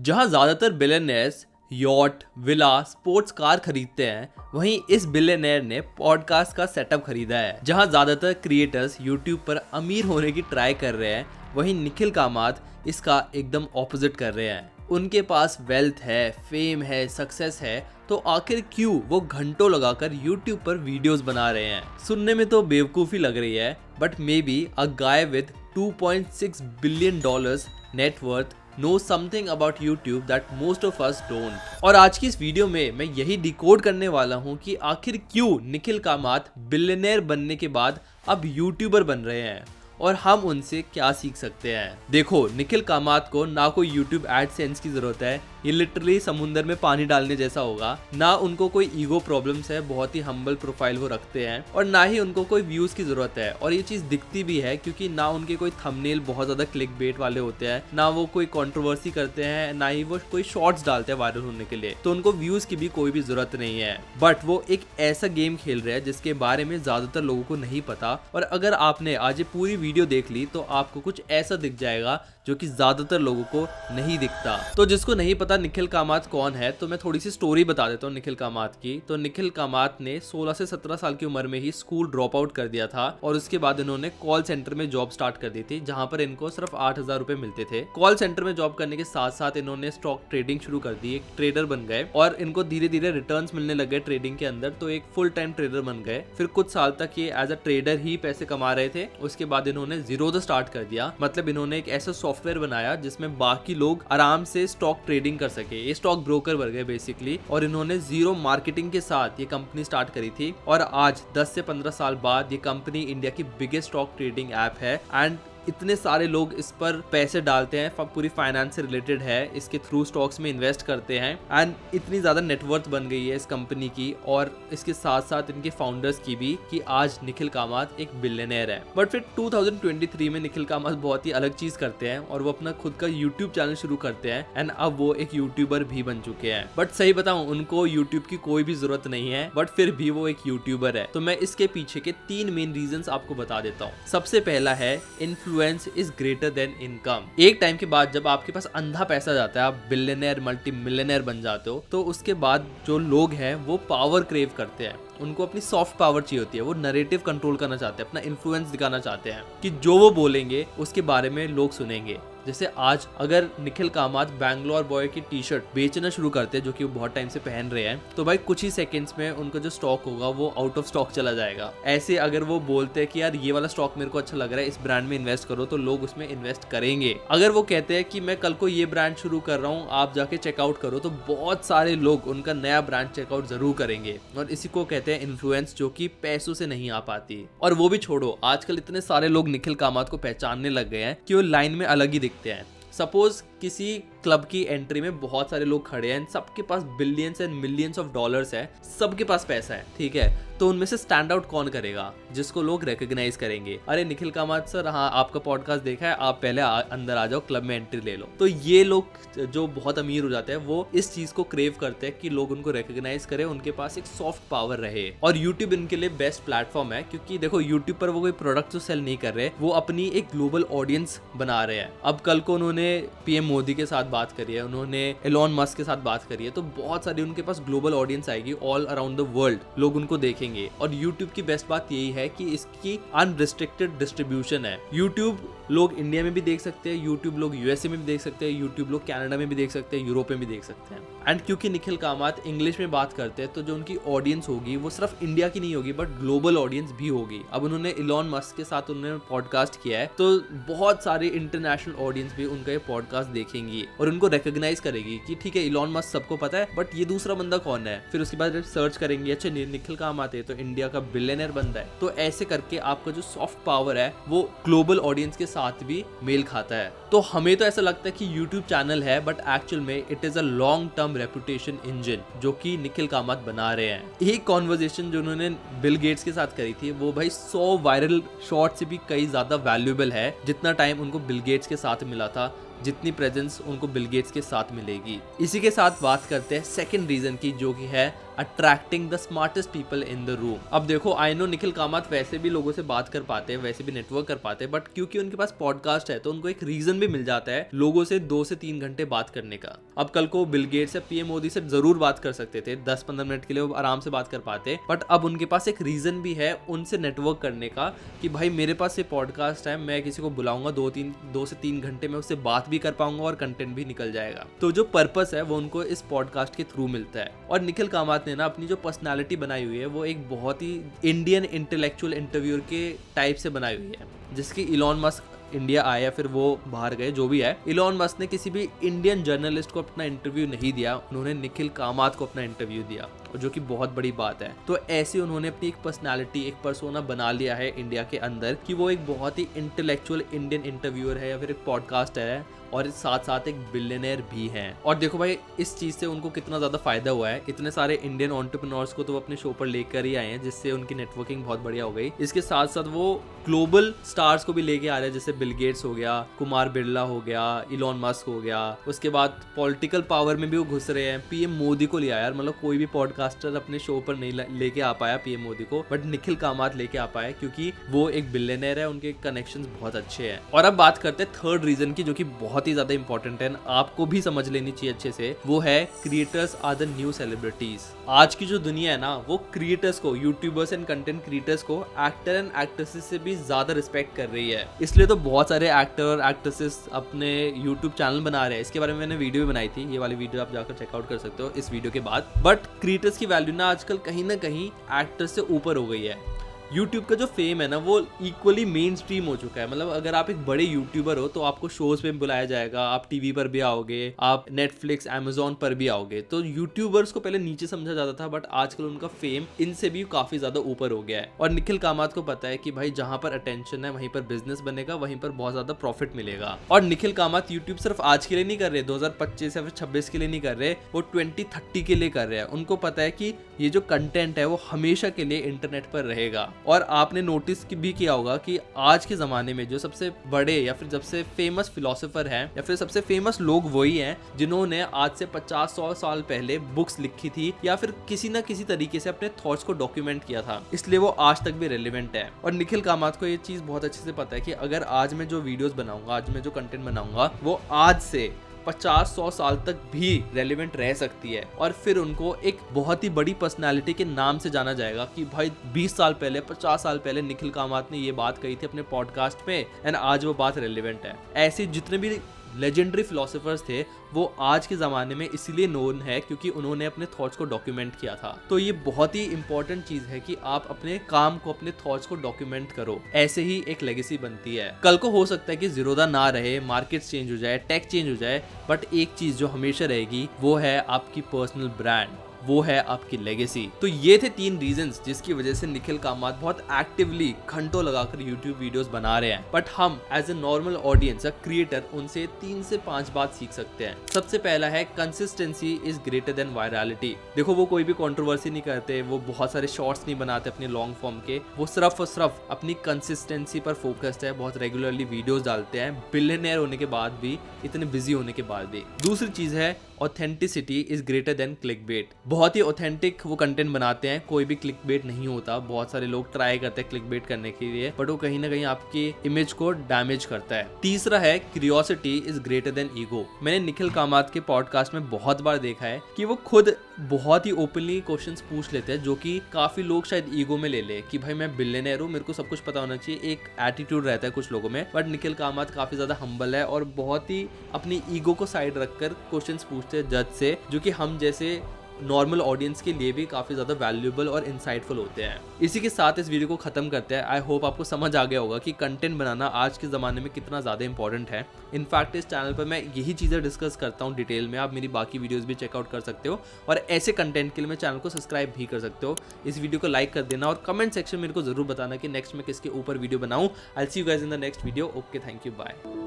जहां ज्यादातर billionaires yacht, villa, sports car खरीदते हैं, वहीं इस बिलियनियर ने पॉडकास्ट का सेटअप खरीदा है। जहां ज्यादातर क्रिएटर्स यूट्यूब पर अमीर होने की ट्राई कर रहे हैं, वहीं निखिल कामत इसका एकदम ऑपोजिट कर रहे हैं। उनके पास वेल्थ है, फेम है, सक्सेस है, तो आखिर क्यों वो घंटों लगाकर YouTube पर वीडियोस बना रहे हैं? सुनने में तो बेवकूफ़ी लग रही है, but may be a guy with $2.6 billion net worth know something about YouTube that most of us don't। और आज की इस वीडियो में मैं यही डिकोड करने वाला हूँ कि आखिर क्यों निखिल कामत बिलियनियर बनने के बाद अब यूट्यूबर बन रहे हैं और हम उनसे क्या सीख सकते हैं। देखो, निखिल कामत को ना कोई YouTube एडसेंस की जरूरत है, ये लिटरली समुंदर में पानी डालने जैसा होगा। ना उनको कोई ईगो प्रॉब्लम्स है, बहुत ही हम्बल प्रोफाइल वो रखते हैं, और ना ही उनको कोई व्यूज की जरूरत है। और ये चीज दिखती भी है क्योंकि ना उनके कोई थंबनेल बहुत ज्यादा क्लिक बेट वाले होते हैं, ना वो कोई कंट्रोवर्सी करते हैं, ना ही वो कोई शॉर्ट्स डालते हैं वायरल होने के लिए, तो उनको व्यूज की भी कोई भी जरूरत नहीं है। बट वो एक ऐसा गेम खेल रहे हैं जिसके बारे में ज्यादातर लोगों को नहीं पता, और अगर आपने आज ये पूरी वीडियो देख ली तो आपको कुछ ऐसा दिख जाएगा जो कि ज्यादातर लोगों को नहीं दिखता। तो जिसको नहीं पता निखिल कामत कौन है, तो मैं थोड़ी सी स्टोरी बता देता हूँ निखिल कामत की। तो निखिल कामत ने 16 से 17 साल की उम्र में ही स्कूल ड्रॉप आउट कर दिया था, और उसके बाद इन्होंने कॉल सेंटर में जॉब स्टार्ट कर दी थी, जहां पर इनको सिर्फ 8,000 रुपए मिलते थे। कॉल सेंटर में जॉब करने के साथ साथ इन्होंने स्टॉक ट्रेडिंग शुरू कर दी, एक ट्रेडर बन गए, और इनको धीरे धीरे रिटर्न्स मिलने लग गए ट्रेडिंग के अंदर, तो एक फुल टाइम ट्रेडर बन गए। फिर कुछ साल तक ये एज अ ट्रेडर ही पैसे कमा रहे थे। उसके बाद इन्होंने जीरो द स्टार्ट कर दिया, मतलब इन्होंने एक ऐसा सॉफ्टवेयर बनाया जिसमें बाकी लोग आराम से स्टॉक ट्रेडिंग कर सके। ये स्टॉक ब्रोकर बन गए बेसिकली, और इन्होंने जीरो मार्केटिंग के साथ ये कंपनी स्टार्ट करी थी। और आज 10 से 15 साल बाद ये कंपनी इंडिया की बिगेस्ट स्टॉक ट्रेडिंग ऐप है, एंड इतने सारे लोग इस पर पैसे डालते हैं, पूरी फाइनेंस से रिलेटेड है, इसके थ्रू स्टॉक्स में इन्वेस्ट करते हैं, एंड इतनी ज्यादा नेटवर्थ बन गई है इस कंपनी की, और इसके साथ साथ इनके फाउंडर्स की भी, कि आज निखिल कामत एक बिलियनियर है। बट फिर 2023 में निखिल कामत बहुत ही अलग चीज करते हैं, और वो अपना खुद का यूट्यूब चैनल शुरू करते हैं, एंड अब वो एक यूट्यूबर भी बन चुके हैं। बट सही बताऊं, उनको यूट्यूब की कोई भी जरूरत नहीं है, बट फिर भी वो एक यूट्यूबर है। तो मैं इसके पीछे के 3 मेन रीजंस आपको बता देता हूँ। सबसे पहला है influence is greater than income. एक टाइम के बाद जब आपके पास अंधा पैसा जाता है, आप बिलियनियर मल्टी मिलियनियर बन जाते हो, तो उसके बाद जो लोग हैं वो पावर क्रेव करते हैं। उनको अपनी सॉफ्ट पावर चाहिए होती है, वो नैरेटिव कंट्रोल करना चाहते हैं, अपना इन्फ्लुएंस दिखाना चाहते हैं कि जो वो बोलेंगे उसके बारे में लोग सुनेंगे। जैसे आज अगर निखिल कामत बैंगलोर बॉय की टी शर्ट बेचना शुरू करते हैं, जो कि वो बहुत टाइम से पहन रहे हैं, तो भाई कुछ ही सेकंड्स में उनका जो स्टॉक होगा वो आउट ऑफ स्टॉक चला जाएगा। ऐसे अगर वो बोलते हैं कि यार ये वाला स्टॉक मेरे को अच्छा लग रहा है, इस ब्रांड में इन्वेस्ट करो, तो लोग उसमें इन्वेस्ट करेंगे। अगर वो कहते हैं कि मैं कल को ये ब्रांड शुरू कर रहा हूँ, आप जाके चेकआउट करो, तो बहुत सारे लोग उनका नया ब्रांड चेकआउट जरूर करेंगे। और इसी को कहते हैं इन्फ्लुएंस, जो कि पैसों से नहीं आ पाती। और वो भी छोड़ो, आजकल इतने सारे लोग निखिल कामत को पहचानने लग गए हैं कि वो लाइन में अलग ही दिखते हैं। सपोज किसी क्लब की एंट्री में बहुत सारे लोग खड़े हैं, सबके पास billions and millions of dollars है, सबके पास पैसा है, ठीक है, तो उनमें से स्टैंड आउट कौन करेगा जिसको लोग रिकॉग्नाइज करेंगे? अरे निखिल कामत सर, हाँ आपका पॉडकास्ट देखा है, आप पहले अंदर आ जाओ, क्लब में एंट्री ले लो। तो ये लोग जो बहुत अमीर हो जाते हैं, वो इस चीज को क्रेव करते हैं कि लोग उनको रिकॉग्नाइज करें, उनके पास एक सॉफ्ट पावर रहे। और यूट्यूब इनके लिए बेस्ट प्लेटफॉर्म है, क्योंकि देखो यूट्यूब पर वो कोई प्रोडक्ट तो सेल नहीं कर रहे, वो अपनी एक ग्लोबल ऑडियंस बना रहे हैं। अब कल को उन्होंने पीएम मोदी के साथ बात करी है, उन्होंने एलोन मस्क के साथ बात करी है, तो बहुत सारी उनके पास ग्लोबल ऑडियंस आएगी, ऑल अराउंड द वर्ल्ड लोग उनको देखेंगे। और यूट्यूब की बेस्ट बात यही है कि इसकी अनरिस्ट्रिक्टेड डिस्ट्रीब्यूशन है। यूट्यूब लोग इंडिया में भी देख सकते हैं, यूट्यूब लोग यूएसए में भी देख सकते हैं, यूट्यूब लोग कनाडा में भी देख सकते हैं, यूरोप में भी देख सकते हैं। एंड क्योंकि निखिल कामत इंग्लिश में बात करते हैं, तो जो उनकी ऑडियंस होगी वो सिर्फ इंडिया की नहीं होगी, बट ग्लोबल ऑडियंस भी होगी। अब उन्होंने एलोन मस्क के साथ उन्होंने पॉडकास्ट किया है, तो बहुत सारे इंटरनेशनल ऑडियंस भी उनका ये पॉडकास्ट देखेंगी और उनको रिकॉग्नाइज करेगी कि ठीक है, एलोन मस्क सबको पता है, बट ये दूसरा बंदा कौन है। फिर उसके बाद सर्च करेंगे, अच्छा निखिल कामत है तो इंडिया का बिलियनियर बंदा है। तो ऐसे करके आपका जो सॉफ्ट पावर है वो ग्लोबल ऑडियंस के साथ भी मेल खाता है। तो हमें तो ऐसा लगता है कि यूट्यूब चैनल है, बट एक्चुअल में it is a long term reputation engine जो कि निखिल कामत बना रहे हैं। एक कॉन्वर्सेशन जो उन्होंने बिल गेट्स के साथ करी थी, वो भाई 100 वायरल शॉर्ट से भी कई ज्यादा वैल्यूएबल है, जितना टाइम उनको बिल गेट्स के साथ मिला था। जितनी प्रेजेंस उनको बिल गेट्स के साथ मिलेगी। इसी के साथ बात करते हैं सेकंड रीजन की, जो कि है attracting the smartest people in the room. अब देखो, आई नो निखिल कामत वैसे भी लोगों से बात कर पाते हैं, वैसे भी नेटवर्क कर पाते हैं, बट क्योंकि उनके पास पॉडकास्ट है तो उनको एक रीजन भी मिल जाता है लोगों से 2 से 3 घंटे बात करने का। अब कल को बिल गेट्स या पीएम मोदी से जरूर बात कर सकते थे, 10-15 मिनट के लिए वो आराम से बात कर पाते, बट अब उनके पास एक रीजन भी है उनसे नेटवर्क करने का कि भाई मेरे पास ये पॉडकास्ट है, मैं किसी को बुलाऊंगा 2 से 3 घंटे में उससे बात भी कर पाऊंगा और कंटेंट भी निकल जाएगा। तो जो पर्पस है वो उनको इस पॉडकास्ट के थ्रू मिलता है। और निखिल कामत ने ना अपनी जो पर्सनालिटी बनाई हुई है वो एक बहुत ही इंडियन इंटेलेक्चुअल इंटरव्यूअर के टाइप से बनाई हुई है, जिसकी इलॉन मस्क इंडिया आए या फिर वो बाहर गए, जो भी है, इलॉन मस्क ने किसी भी इंडियन जर्नलिस्ट को अपना इंटरव्यू नहीं दिया, उन्होंने निखिल कामत को अपना इंटरव्यू दिया, जो कि बहुत बड़ी बात है। तो ऐसे उन्होंने अपनी एक पर्सनालिटी, एक पर्सोना बना लिया है इंडिया के अंदर कि वो एक बहुत ही इंटेलेक्चुअल इंडियन इंटरव्यूअर है या फिर एक पॉडकास्ट है और साथ साथ एक बिलियनर भी हैं। और देखो भाई, इस चीज से उनको कितना ज्यादा फायदा हुआ है। इतने सारे इंडियन एंटरप्रेन्योर्स को तो वो अपने शो पर लेकर ही आए हैं, जिससे उनकी नेटवर्किंग बहुत बढ़िया हो गई। इसके साथ साथ वो ग्लोबल स्टार्स को भी लेके आ रहे हैं, जैसे बिल गेट्स हो गया, कुमार बिरला हो गया, इलॉन मस्क हो गया। उसके बाद पॉलिटिकल पावर में भी वो घुस रहे हैं। पीएम मोदी को लिया यार, मतलब कोई भी पॉडकास्टर अपने शो पर नहीं लेके आ पाया पीएम मोदी को, बट निखिल कामत लेके आ पाया क्योंकि वो एक बिलियनर है, उनके कनेक्शंस बहुत अच्छे हैं। और अब बात करते हैं थर्ड रीजन की, जो कि बहुत ही ज्यादा इंपॉर्टेंट है, आपको भी समझ लेनी चाहिए अच्छे से। वो है creators are the new celebrities. आज की जो दुनिया है ना, वो क्रिएटर्स को, यूट्यूबर्स एंड कंटेंट क्रिएटर्स को एक्टर एंड एक्ट्रेसेस से भी ज्यादा रिस्पेक्ट कर रही है। इसलिए तो बहुत सारे एक्टर और एक्ट्रेसेस अपने यूट्यूब चैनल बना रहे हैं। इसके बारे में मैंने वीडियो भी बनाई थी, ये वाली वीडियो आप जाकर चेकआउट कर सकते हो इस वीडियो के बाद। बट क्रिएटर्स की वैल्यू ना आजकल कहीं ना कहीं एक्टर्स से ऊपर हो गई है। यूट्यूब का जो फेम है ना, वो इक्वली मेन स्ट्रीम हो चुका है। मतलब अगर आप एक बड़े यूट्यूबर हो तो आपको शोज पे बुलाया जाएगा, आप टीवी पर भी आओगे, आप नेटफ्लिक्स, अमेजोन पर भी आओगे। तो यूट्यूबर्स को पहले नीचे समझा जाता था, बट आजकल उनका फेम इनसे भी काफी ज्यादा ऊपर हो गया है। और निखिल कामत को पता है कि भाई जहां पर अटेंशन है वहीं पर बिजनेस बनेगा, वहीं पर बहुत ज्यादा प्रॉफिट मिलेगा। और निखिल कामत यूट्यूब सिर्फ आज के लिए नहीं कर रहे, 2025 या फिर 26 के लिए नहीं कर रहे, वो 2030 के लिए कर रहे हैं। उनको पता है कि ये जो कंटेंट है वो हमेशा के लिए इंटरनेट पर रहेगा। और आपने नोटिस भी किया होगा कि आज के जमाने में जो सबसे बड़े या फिर सबसे फेमस फिलोसोफर हैं या फिर सबसे फेमस लोग वही हैं जिन्होंने आज से 50-100 साल पहले बुक्स लिखी थी या फिर किसी ना किसी तरीके से अपने थॉट्स को डॉक्यूमेंट किया था, इसलिए वो आज तक भी रेलेवेंट है। और निखिल कामत को ये चीज बहुत अच्छे से पता है कि अगर आज मैं जो वीडियोस बनाऊंगा, आज मैं जो कंटेंट बनाऊंगा, वो आज से 50-100 साल तक भी रेलेवेंट रह सकती है। और फिर उनको एक बहुत ही बड़ी पर्सनालिटी के नाम से जाना जाएगा कि भाई 20 साल पहले, 50 साल पहले निखिल कामत ने ये बात कही थी अपने पॉडकास्ट पे, एंड आज वो बात रेलेवेंट है। ऐसे जितने भी लेजेंडरी फिलोसोफर्स थे वो आज के ज़माने में इसलिए नोन है क्योंकि उन्होंने अपने थॉट्स को डॉक्यूमेंट किया था। तो ये बहुत ही इंपॉर्टेंट चीज़ है कि आप अपने काम को, अपने थॉट्स को डॉक्यूमेंट करो, ऐसे ही एक लेगेसी बनती है। कल को हो सकता है कि ज़ीरोधा ना रहे, मार्केट चेंज हो जाए, टेक चेंज हो जाए, बट एक चीज़ जो हमेशा रहेगी वो है आपकी पर्सनल ब्रांड, वो है आपकी लेगेसी। तो ये थे 3 रीजंस जिसकी वजह से निखिल कामत बहुत एक्टिवली घंटों लगाकर YouTube वीडियोस बना रहे हैं। बट हम एज ए नॉर्मल ऑडियंस या क्रिएटर उनसे 3 से 5 बात सीख सकते हैं। सबसे पहला है consistency is greater than virality. देखो, वो कोई भी कंट्रोवर्सी नहीं करते, वो बहुत सारे शॉर्ट्स नहीं बनाते अपने लॉन्ग फॉर्म के, वो सिर्फ और सिर्फ अपनी कंसिस्टेंसी पर फोकस्ड है, बहुत रेगुलरली वीडियोस डालते हैं, बिलियनियर होने के बाद भी, इतने बिजी होने के बाद भी। दूसरी चीज है authenticity is greater than clickbait. बहुत ही ऑथेंटिक वो कंटेंट बनाते हैं, कोई भी क्लिकबेट नहीं होता। बहुत सारे लोग ट्राई करते हैं क्लिकबेट करने के लिए, बट वो कहीं ना कहीं आपकी इमेज को डैमेज करता है। तीसरा है curiosity is greater than ego. मैंने निखिल कामत के पॉडकास्ट में बहुत बार देखा है कि वो खुद बहुत ही ओपनली क्वेश्चंस पूछ लेते हैं, जो कि काफी लोग शायद ईगो में ले ले कि भाई मैं बिलियनियर हूँ, मेरे को सब कुछ पता होना चाहिए, एक एटीट्यूड रहता है कुछ लोगों में। बट निखिल कामत काफी ज्यादा हम्बल है और बहुत ही अपनी ईगो को साइड रखकर क्वेश्चंस पूछते हैं जज से, जो कि हम जैसे नॉर्मल ऑडियंस के लिए भी काफ़ी ज़्यादा वैल्यूएबल और इंसाइटफुल होते हैं। इसी के साथ इस वीडियो को ख़त्म करते हैं। आई होप आपको समझ आ गया होगा कि कंटेंट बनाना आज के ज़माने में कितना ज़्यादा इंपॉर्टेंट है। इनफैक्ट इस चैनल पर मैं यही चीज़ें डिस्कस करता हूँ डिटेल में, आप मेरी बाकी वीडियोस भी चेकआउट कर सकते हो और ऐसे कंटेंट के लिए मैं चैनल को सब्सक्राइब भी कर सकते हो। इस वीडियो को लाइक कर देना और कमेंट सेक्शन में मेरे को ज़रूर बताना कि नेक्स्ट मैं किसके ऊपर वीडियो बनाऊँ। I will see you guys in the next video. Okay, thank you, bye.